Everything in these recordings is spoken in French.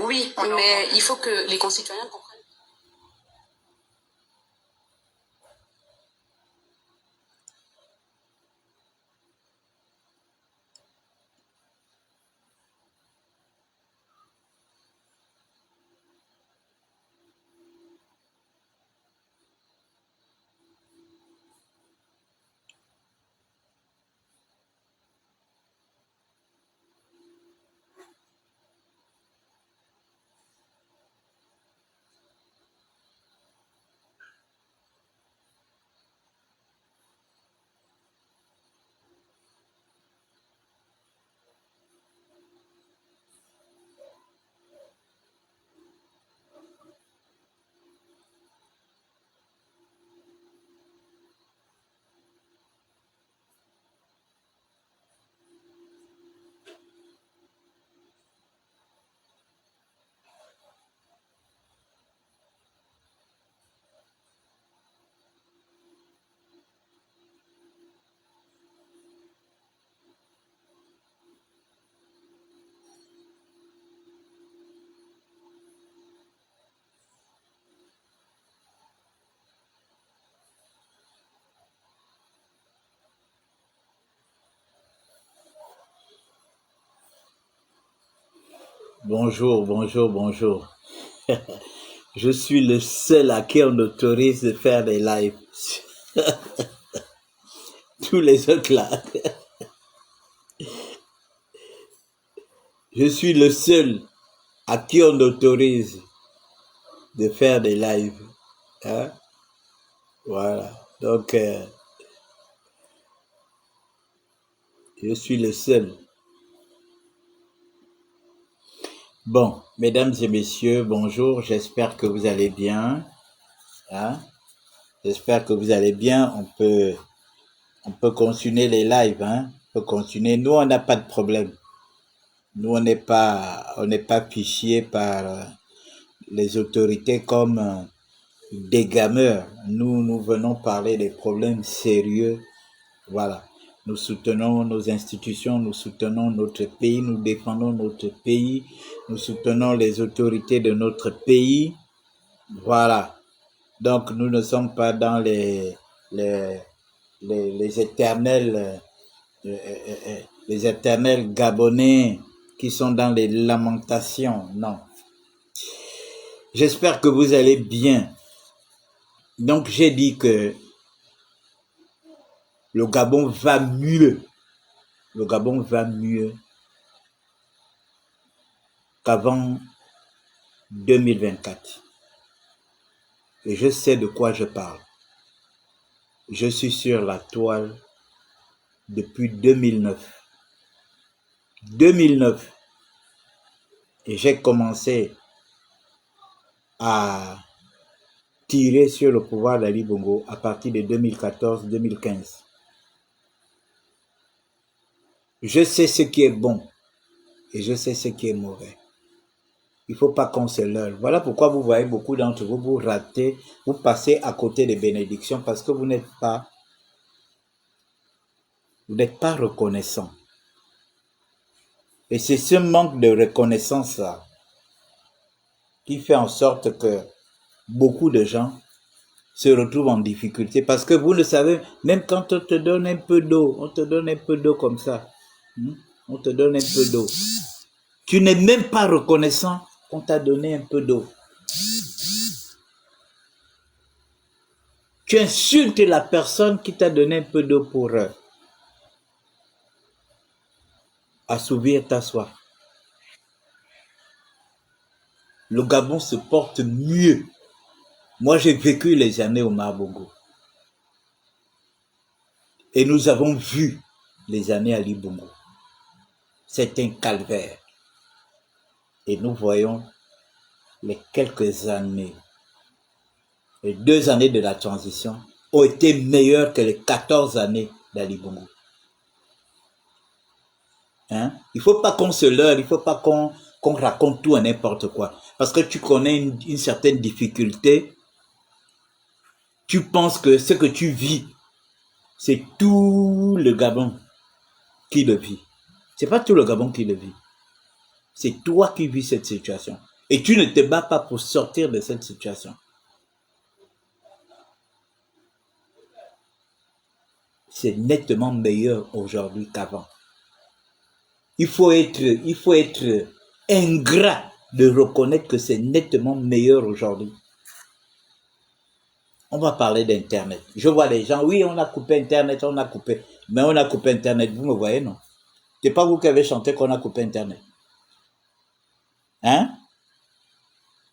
Oui, mais il faut que les concitoyens comprennent. Bonjour, bonjour, bonjour. Je suis le seul à qui on autorise de faire des lives. Tous les autres là. Je suis le seul à qui on autorise de faire des lives. Hein? Voilà. Donc, je suis le seul. Bon, mesdames et messieurs, bonjour. J'espère que vous allez bien. Hein? J'espère que vous allez bien. On peut continuer les lives. Hein? On peut continuer. Nous, on n'a pas de problème. Nous, on n'est pas fichés par les autorités comme des gameurs. Nous venons parler des problèmes sérieux. Voilà. Nous soutenons nos institutions, nous soutenons notre pays, nous défendons notre pays, nous soutenons les autorités de notre pays. Voilà. Donc, nous ne sommes pas dans les éternels, les éternels Gabonais qui sont dans les lamentations. Non. J'espère que vous allez bien. Donc, j'ai dit que le Gabon va mieux. Le Gabon va mieux qu'avant 2024. Et je sais de quoi je parle. Je suis sur la toile depuis 2009. 2009. Et j'ai commencé à tirer sur le pouvoir d'Ali Bongo à partir de 2014-2015. Je sais ce qui est bon et je sais ce qui est mauvais. Il ne faut pas qu'on se leurre. Voilà pourquoi vous voyez beaucoup d'entre vous, vous ratez, vous passez à côté des bénédictions parce que vous n'êtes pas reconnaissant. Et c'est ce manque de reconnaissance-là qui fait en sorte que beaucoup de gens se retrouvent en difficulté parce que vous le savez, même quand on te donne un peu d'eau, on te donne un peu d'eau comme ça, on te donne un peu d'eau. Tu n'es même pas reconnaissant qu'on t'a donné un peu d'eau. Tu insultes la personne qui t'a donné un peu d'eau pour assouvir ta soif. Le Gabon se porte mieux. Moi, j'ai vécu les années au Marbongo. Et nous avons vu les années à Ali Bongo. C'est un calvaire. Et nous voyons les quelques années, les 2 années de la transition ont été meilleures que les 14 années d'Ali Bongo. Hein? Il ne faut pas qu'on se leurre, il ne faut pas qu'on raconte tout et n'importe quoi. Parce que tu connais une certaine difficulté, tu penses que ce que tu vis, c'est tout le Gabon qui le vit. C'est pas tout le Gabon qui le vit. C'est toi qui vis cette situation. Et tu ne te bats pas pour sortir de cette situation. C'est nettement meilleur aujourd'hui qu'avant. Il faut être ingrat de reconnaître que c'est nettement meilleur aujourd'hui. On va parler d'Internet. Je vois les gens, oui, on a coupé Internet, mais on a coupé Internet. Vous me voyez, non? C'est pas vous qui avez chanté qu'on a coupé Internet. Hein?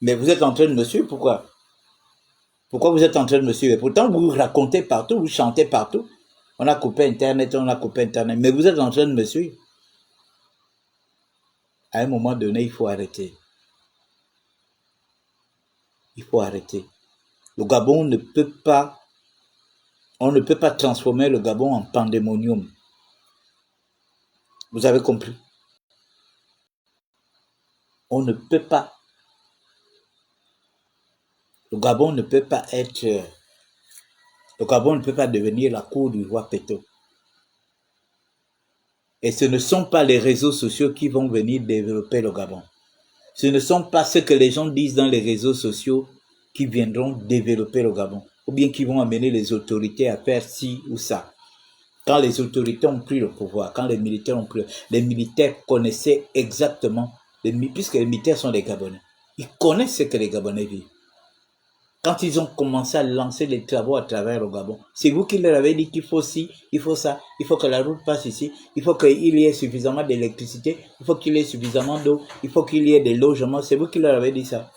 Mais vous êtes en train de me suivre, pourquoi? Pourquoi vous êtes en train de me suivre? Et pourtant, vous racontez partout, vous chantez partout. On a coupé Internet, on a coupé Internet. Mais vous êtes en train de me suivre. À un moment donné, il faut arrêter. Il faut arrêter. Le Gabon ne peut pas, on ne peut pas transformer le Gabon en pandémonium. Vous avez compris? On ne peut pas. Le Gabon ne peut pas être, le Gabon ne peut pas devenir la cour du roi Péto. Et ce ne sont pas les réseaux sociaux qui vont venir développer le Gabon. Ce ne sont pas ce que les gens disent dans les réseaux sociaux qui viendront développer le Gabon, ou bien qui vont amener les autorités à faire ci ou ça. Quand les autorités ont pris le pouvoir, quand les militaires ont pris, les militaires connaissaient exactement, puisque les militaires sont des Gabonais, ils connaissent ce que les Gabonais vivent. Quand ils ont commencé à lancer les travaux à travers le Gabon, c'est vous qui leur avez dit qu'il faut ci, il faut ça, il faut que la route passe ici, il faut qu'il y ait suffisamment d'électricité, il faut qu'il y ait suffisamment d'eau, il faut qu'il y ait des logements, c'est vous qui leur avez dit ça.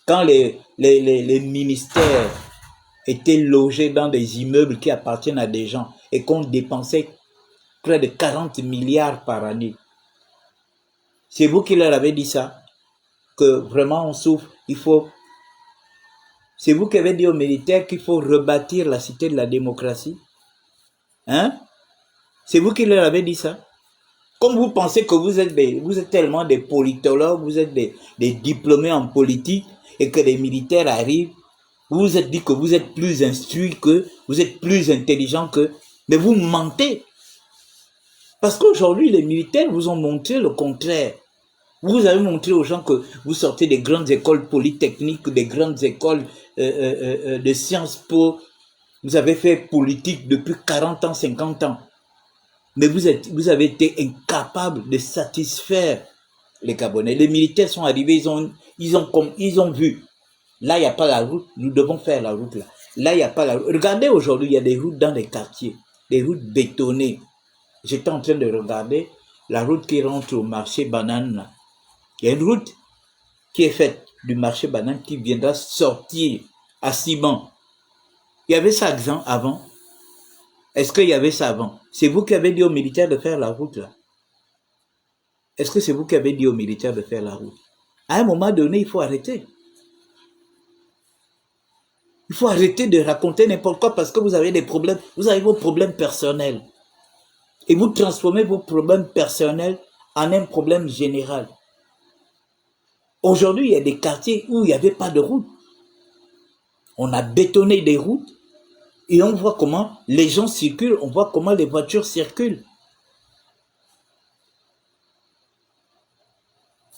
Quand les ministères étaient logés dans des immeubles qui appartiennent à des gens et qu'on dépensait près de 40 milliards par année, c'est vous qui leur avez dit ça, que vraiment on souffre, il faut... C'est vous qui avez dit aux militaires qu'il faut rebâtir la cité de la démocratie. Hein? C'est vous qui leur avez dit ça. Comme vous pensez que vous êtes tellement des politologues, vous êtes des diplômés en politique et que les militaires arrivent, vous vous êtes dit que vous êtes plus instruits qu'eux, vous êtes plus intelligents qu'eux, mais vous mentez. Parce qu'aujourd'hui, les militaires vous ont montré le contraire. Vous avez montré aux gens que vous sortez des grandes écoles polytechniques, des grandes écoles de Sciences Po. Vous avez fait politique depuis 40 ans, 50 ans. Mais vous avez été incapable de satisfaire les Gabonais. Les militaires sont arrivés, ils ont vu. Là, il n'y a pas la route, nous devons faire la route là. Là, il n'y a pas la route. Regardez aujourd'hui, il y a des routes dans les quartiers, des routes bétonnées. J'étais en train de regarder la route qui rentre au marché banane là. Il y a une route qui est faite du marché banane qui viendra sortir à Simon. Il y avait ça avant. Est-ce qu'il y avait ça avant? C'est vous qui avez dit aux militaires de faire la route là. Est-ce que c'est vous qui avez dit aux militaires de faire la route? À un moment donné, il faut arrêter. Il faut arrêter de raconter n'importe quoi parce que vous avez des problèmes. Vous avez vos problèmes personnels. Et vous transformez vos problèmes personnels en un problème général. Aujourd'hui, il y a des quartiers où il n'y avait pas de route. On a bétonné des routes et on voit comment les gens circulent, on voit comment les voitures circulent.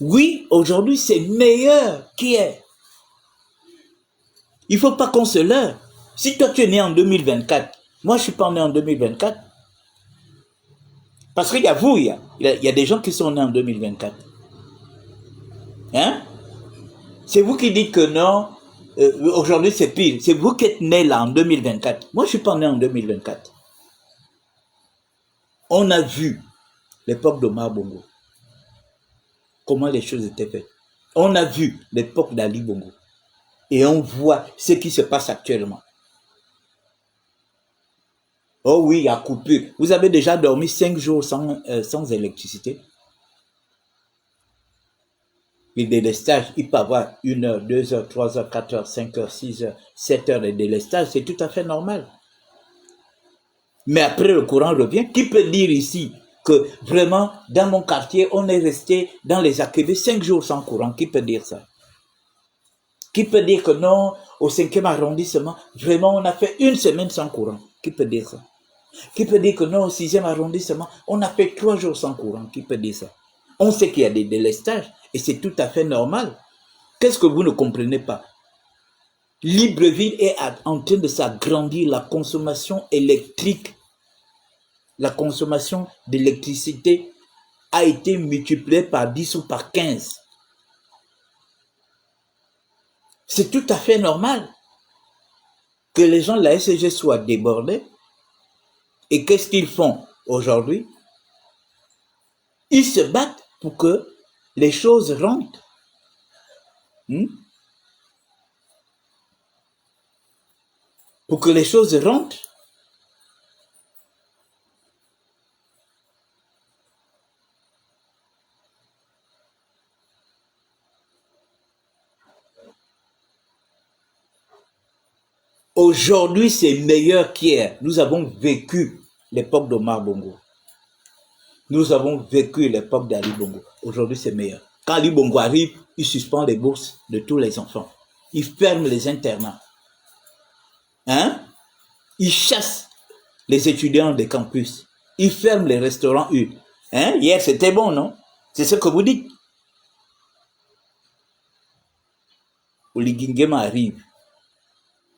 Oui, aujourd'hui, c'est meilleur qu'hier. Il ne faut pas qu'on se leurre. Si toi, tu es né en 2024, moi, je ne suis pas né en 2024. Parce qu'il y a vous, il y a des gens qui sont nés en 2024. Hein? C'est vous qui dites que non, aujourd'hui c'est pire. C'est vous qui êtes né là en 2024. Moi, je ne suis pas né en 2024. On a vu l'époque d'Omar Bongo, comment les choses étaient faites. On a vu l'époque d'Ali Bongo. Et on voit ce qui se passe actuellement. Oh oui, il y a coupure. Vous avez déjà dormi 5 jours sans électricité. Les délestages, il peut avoir 1 heure, 2 heures, 3 heures, 4 heures, 5 heures, 6 heures, 7 heures de délestage, c'est tout à fait normal. Mais après, le courant revient. Qui peut dire ici que vraiment, dans mon quartier, on est resté dans les AKB 5 jours sans courant? Qui peut dire ça? Qui peut dire que non, au 5e arrondissement, vraiment, on a fait 1 semaine sans courant? Qui peut dire ça? Qui peut dire que non, au 6e arrondissement, on a fait 3 jours sans courant? Qui peut dire ça? On sait qu'il y a des délestages et c'est tout à fait normal. Qu'est-ce que vous ne comprenez pas? Libreville est en train de s'agrandir, la consommation électrique, la consommation d'électricité a été multipliée par 10 ou par 15. C'est tout à fait normal que les gens de la SCG soient débordés. Et qu'est-ce qu'ils font aujourd'hui? Ils se battent pour que les choses rentrent. Pour que les choses rentrent. Aujourd'hui, c'est meilleur qu'hier. Nous avons vécu l'époque d'Omar Bongo. Nous avons vécu l'époque d'Ali Bongo. Aujourd'hui, c'est meilleur. Quand Ali Bongo arrive, il suspend les bourses de tous les enfants. Il ferme les internats. Il chasse les étudiants des campus. Il ferme les restaurants U. Hier, c'était bon, non? C'est ce que vous dites. Oligingema arrive.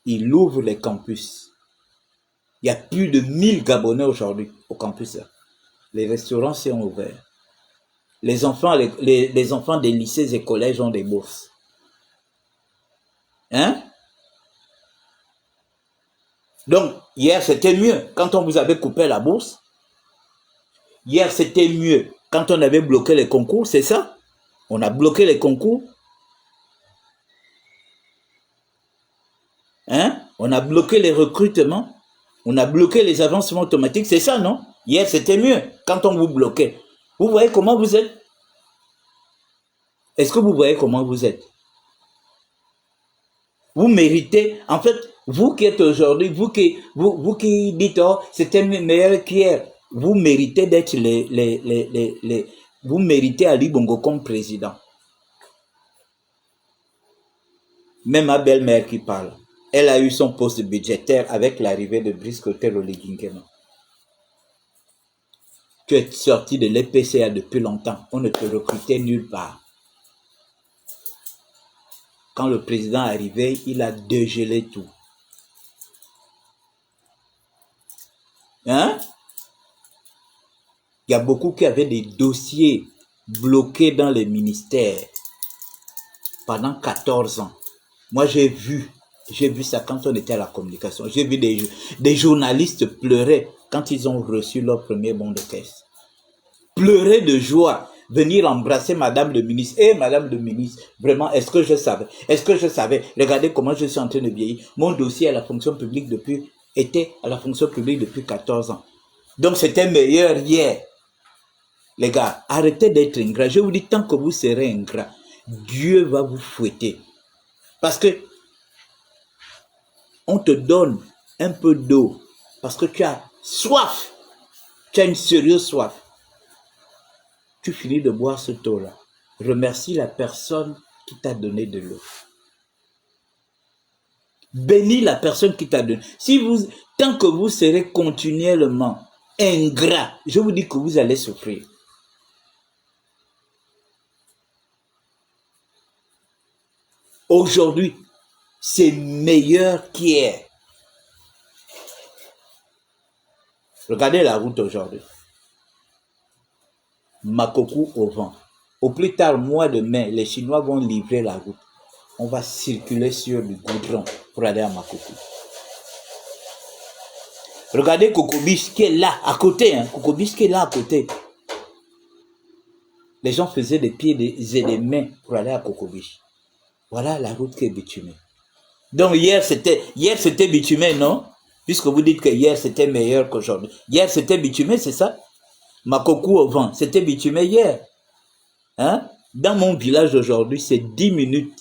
Il ouvre les campus. Il y a plus de 1000 Gabonais aujourd'hui au campus. Les restaurants sont ouverts. Les enfants, les enfants des lycées et collèges ont des bourses. Donc, hier, c'était mieux quand on vous avait coupé la bourse. Hier, c'était mieux quand on avait bloqué les concours, c'est ça? On a bloqué les concours. On a bloqué les recrutements. On a bloqué les avancements automatiques, c'est ça, non? Hier, c'était mieux quand on vous bloquait. Vous voyez comment vous êtes? Est-ce que vous voyez comment vous êtes? Vous méritez, en fait, vous qui êtes aujourd'hui, vous qui dites, oh, c'était meilleur qu'hier, vous méritez d'être vous méritez Ali Bongo comme président. Même ma belle-mère qui parle, elle a eu son poste budgétaire avec l'arrivée de Brice Clotaire Oligingema. Tu es sorti de l'EPCA depuis longtemps, on ne te recrutait nulle part. Quand le président est arrivé, il a dégelé tout. Il y a beaucoup qui avaient des dossiers bloqués dans les ministères pendant 14 ans. Moi, j'ai vu ça quand on était à la communication. J'ai vu des journalistes pleurer quand ils ont reçu leur premier bon de caisse. Pleurer de joie. Venir embrasser Madame le ministre. Madame le ministre, vraiment, est-ce que je savais? Regardez comment je suis en train de vieillir. Mon dossier à la fonction publique était à la fonction publique depuis 14 ans. Donc, c'était meilleur hier. Les gars, arrêtez d'être ingrats. Je vous dis, tant que vous serez ingrats, Dieu va vous fouetter. Parce que on te donne un peu d'eau parce que tu as soif. Tu as une sérieuse soif. Tu finis de boire ce eau-là. Remercie la personne qui t'a donné de l'eau. Bénis la personne qui t'a donné. Tant que vous serez continuellement ingrat, je vous dis que vous allez souffrir. Aujourd'hui, c'est meilleur qu'hier. Regardez la route aujourd'hui. Makokou au vent. Au plus tard, mois de mai, les Chinois vont livrer la route. On va circuler sur du goudron pour aller à Makokou. Regardez Kokobich qui est là, à côté. Kokobich qui est là, à côté. Les gens faisaient des pieds et des mains pour aller à Kokobich. Voilà la route qui est bitumée. Donc hier c'était bitumé, non? Puisque vous dites que hier c'était meilleur qu'aujourd'hui. Hier c'était bitumé, c'est ça? Makokou au vent, c'était bitumé hier. Dans mon village aujourd'hui, c'est 10 minutes.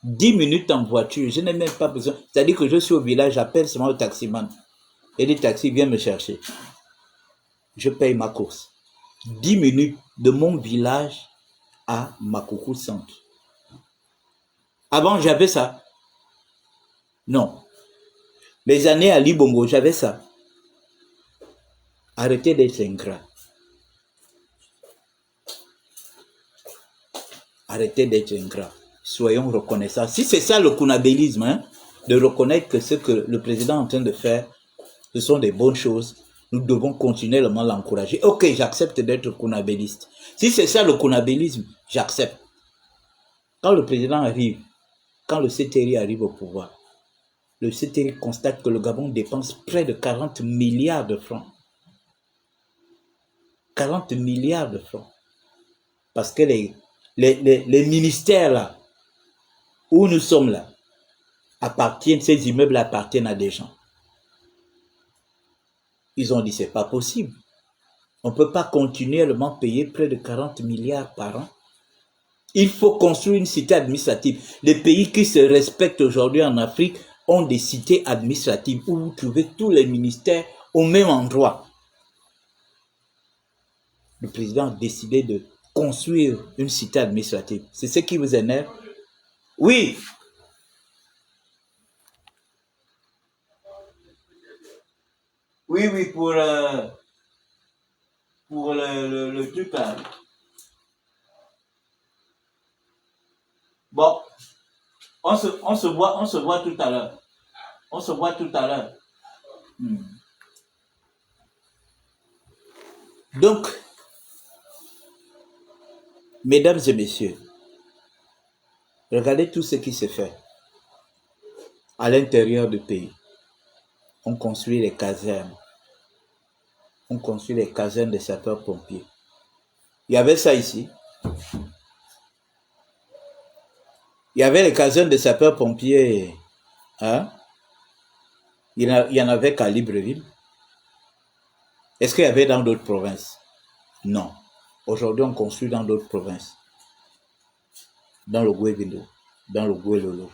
10 minutes en voiture, je n'ai même pas besoin. C'est-à-dire que je suis au village, j'appelle seulement le taximan. Et le taxi vient me chercher. Je paye ma course. 10 minutes de mon village à Makokou centre. Avant, j'avais ça. Non. Les années à Libongo, j'avais ça. Arrêtez d'être ingrat. Arrêtez d'être ingrats. Soyons reconnaissants. Si c'est ça le kunabélisme, hein, de reconnaître que ce que le président est en train de faire, ce sont des bonnes choses, nous devons continuellement l'encourager. Ok, j'accepte d'être kunabéliste. Si c'est ça le kunabélisme, j'accepte. Quand le président arrive, quand le CTRI arrive au pouvoir, le CTRI constate que le Gabon dépense près de 40 milliards de francs. 40 milliards de francs. Parce que les ministères là, où nous sommes là, ces immeubles appartiennent à des gens. Ils ont dit, c'est pas possible. On ne peut pas continuellement payer près de 40 milliards par an. Il faut construire une cité administrative. Les pays qui se respectent aujourd'hui en Afrique ont des cités administratives où vous trouvez tous les ministères au même endroit. Le président a décidé de construire une cité administrative. C'est ce qui vous énerve? Oui. Oui, pour le truc là. Bon, on se voit tout à l'heure. On se voit tout à l'heure. Donc, mesdames et messieurs, regardez tout ce qui se fait à l'intérieur du pays. On construit les casernes. On construit les casernes des sapeurs-pompiers. Il y avait ça ici. Il y avait les casernes des sapeurs-pompiers. Hein? Il y en avait qu'à Libreville. Est-ce qu'il y avait dans d'autres provinces? Non. Aujourd'hui, on construit dans d'autres provinces. Dans le Goué-Vindo, dans le Goué-Lolo,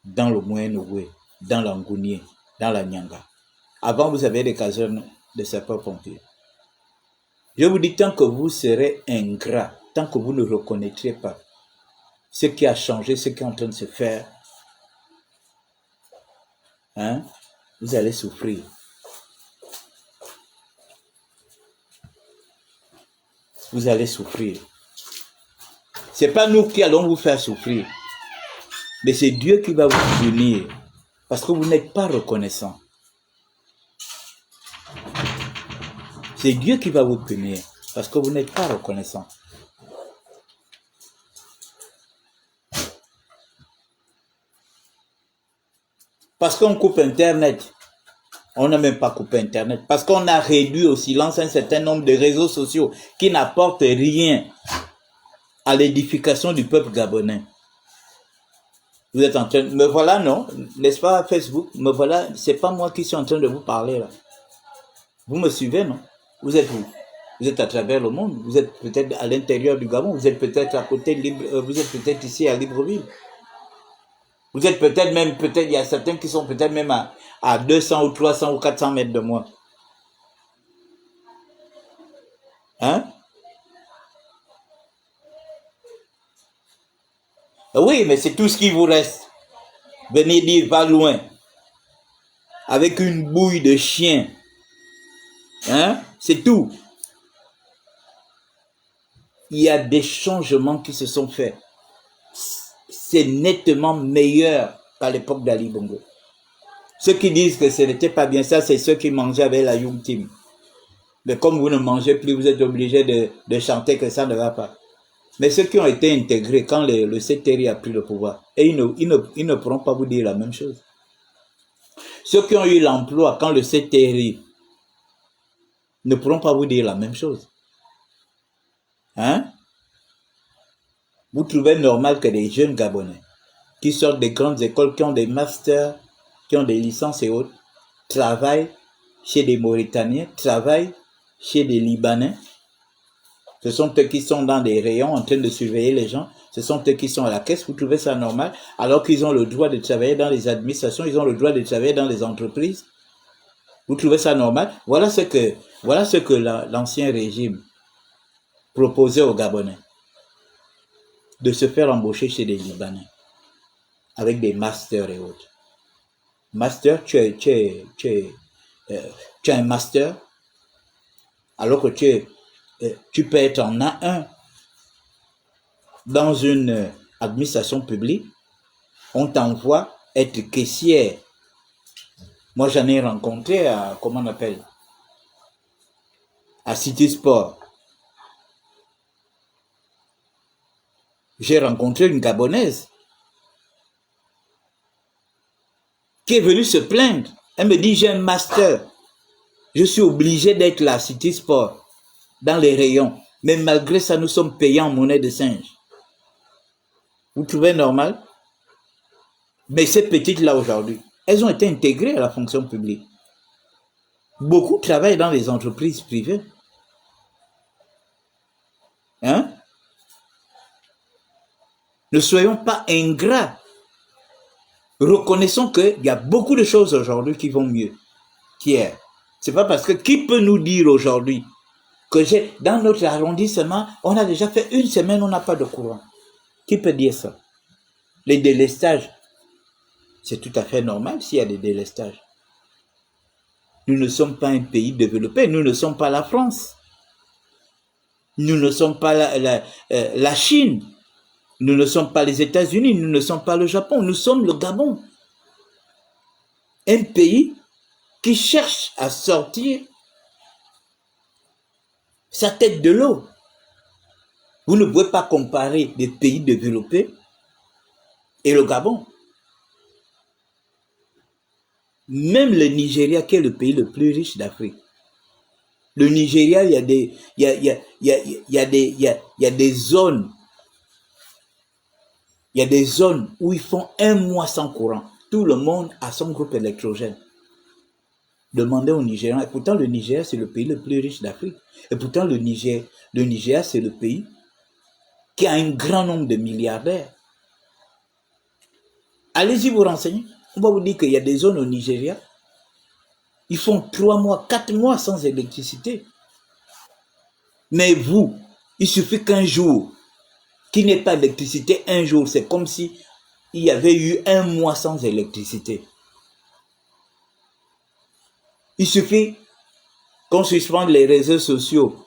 dans le Moyen-Ogoué, dans l'Angounier, dans la Nyanga. Avant, vous avez des casernes de sapeurs-pompiers. Je vous dis, tant que vous serez ingrat, tant que vous ne reconnaîtrez pas ce qui a changé, ce qui est en train de se faire, hein, vous allez souffrir. Vous allez souffrir. Ce n'est pas nous qui allons vous faire souffrir, mais c'est Dieu qui va vous punir parce que vous n'êtes pas reconnaissant. C'est Dieu qui va vous punir parce que vous n'êtes pas reconnaissant. Parce qu'on coupe Internet. On n'a même pas coupé Internet. Parce qu'on a réduit au silence un certain nombre de réseaux sociaux qui n'apportent rien à l'édification du peuple gabonais. Vous êtes en train... Me voilà, non? N'est-ce pas, Facebook? Me voilà, c'est pas moi qui suis en train de vous parler, là. Vous me suivez, non? Vous êtes où? Vous êtes à travers le monde. Vous êtes peut-être à l'intérieur du Gabon. Vous êtes peut-être à côté de vous êtes peut-être ici à Libreville. Vous êtes peut-être même, il y a certains qui sont peut-être même à 200 ou 300 ou 400 mètres de moi. Hein? Oui, mais c'est tout ce qui vous reste. Venez dire, va loin. Avec une bouille de chien. Hein? C'est tout. Il y a des changements qui se sont faits. C'est nettement meilleur qu'à l'époque d'Ali Bongo. Ceux qui disent que ce n'était pas bien ça, c'est ceux qui mangeaient avec la Young Team. Mais comme vous ne mangez plus, vous êtes obligé de chanter que ça ne va pas. Mais ceux qui ont été intégrés quand le CTRI a pris le pouvoir, et ils ne pourront pas vous dire la même chose. Ceux qui ont eu l'emploi quand le CTRI ne pourront pas vous dire la même chose. Hein? Vous trouvez normal que des jeunes Gabonais qui sortent des grandes écoles, qui ont des masters, qui ont des licences et autres, travaillent chez des Mauritaniens, travaillent chez des Libanais. Ce sont eux qui sont dans des rayons en train de surveiller les gens. Ce sont eux qui sont à la caisse. Vous trouvez ça normal? Alors qu'ils ont le droit de travailler dans les administrations, ils ont le droit de travailler dans les entreprises. Vous trouvez ça normal? Voilà ce que l'ancien régime proposait aux Gabonais. De se faire embaucher chez des Libanais. Avec des masters et autres. Master, tu as un master, alors que tu peux être en A1. dans une administration publique, on t'envoie être caissière. Moi, j'en ai rencontré à, comment on appelle, à City Sport. J'ai rencontré une Gabonaise qui est venue se plaindre. Elle me dit, j'ai un master. Je suis obligé d'être là, City Sport, dans les rayons. Mais malgré ça, nous sommes payés en monnaie de singe. Vous trouvez normal? Mais ces petites-là aujourd'hui, elles ont été intégrées à la fonction publique. Beaucoup travaillent dans les entreprises privées. Hein? Ne soyons pas ingrats. Reconnaissons qu'il y a beaucoup de choses aujourd'hui qui vont mieux qu'hier. C'est pas parce que qui peut nous dire aujourd'hui que dans notre arrondissement, on a déjà fait une semaine, on n'a pas de courant. Qui peut dire ça? Les délestages, c'est tout à fait normal s'il y a des délestages. Nous ne sommes pas un pays développé, nous ne sommes pas la France. Nous ne sommes pas la Chine. Nous ne sommes pas les États-Unis, nous ne sommes pas le Japon, nous sommes le Gabon. Un pays qui cherche à sortir sa tête de l'eau. Vous ne pouvez pas comparer des pays développés et le Gabon. Même le Nigeria, qui est le pays le plus riche d'Afrique. Le Nigeria, il y a des zones. Il y a des zones où ils font un mois sans courant. Tout le monde a son groupe électrogène. Demandez au Nigeria. Et pourtant, le Nigeria, c'est le pays le plus riche d'Afrique. Et pourtant, le Nigeria, c'est le pays qui a un grand nombre de milliardaires. Allez-y vous renseigner. On va vous dire qu'il y a des zones au Nigeria. Ils font 3 mois, 4 mois sans électricité. Mais vous, il suffit qu'un jour, qu'il n'y ait pas d'électricité, un jour, c'est comme si il y avait eu un mois sans électricité. Il suffit qu'on suspende les réseaux sociaux.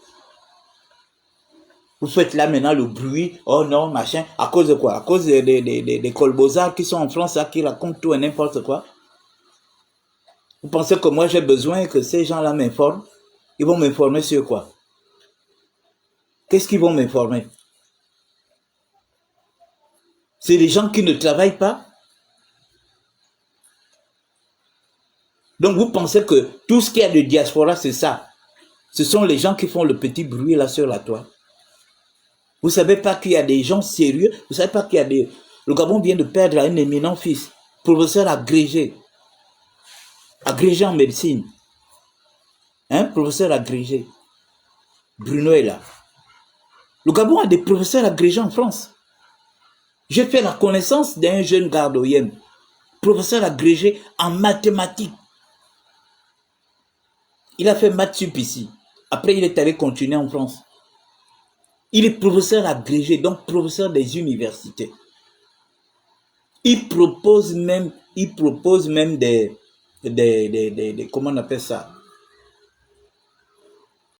Vous faites là maintenant le bruit, oh non, machin, à cause de quoi? À cause des colbosards qui sont en France, qui racontent tout et n'importe quoi. Vous pensez que moi j'ai besoin que ces gens-là m'informent? Ils vont m'informer sur quoi? Qu'est-ce qu'ils vont m'informer? C'est les gens qui ne travaillent pas. Donc vous pensez que tout ce qu'il y a de diaspora, c'est ça. Ce sont les gens qui font le petit bruit là sur la toile. Vous ne savez pas qu'il y a des gens sérieux. Vous ne savez pas qu'il y a des... Le Gabon vient de perdre un éminent fils, professeur agrégé en médecine. Hein, professeur agrégé. Bruno est là. Le Gabon a des professeurs agrégés en France. J'ai fait la connaissance d'un jeune gardoyen, professeur agrégé en mathématiques. Il a fait maths sup ici. Après, il est allé continuer en France. Il est professeur agrégé, donc professeur des universités. Il propose même des comment on appelle ça?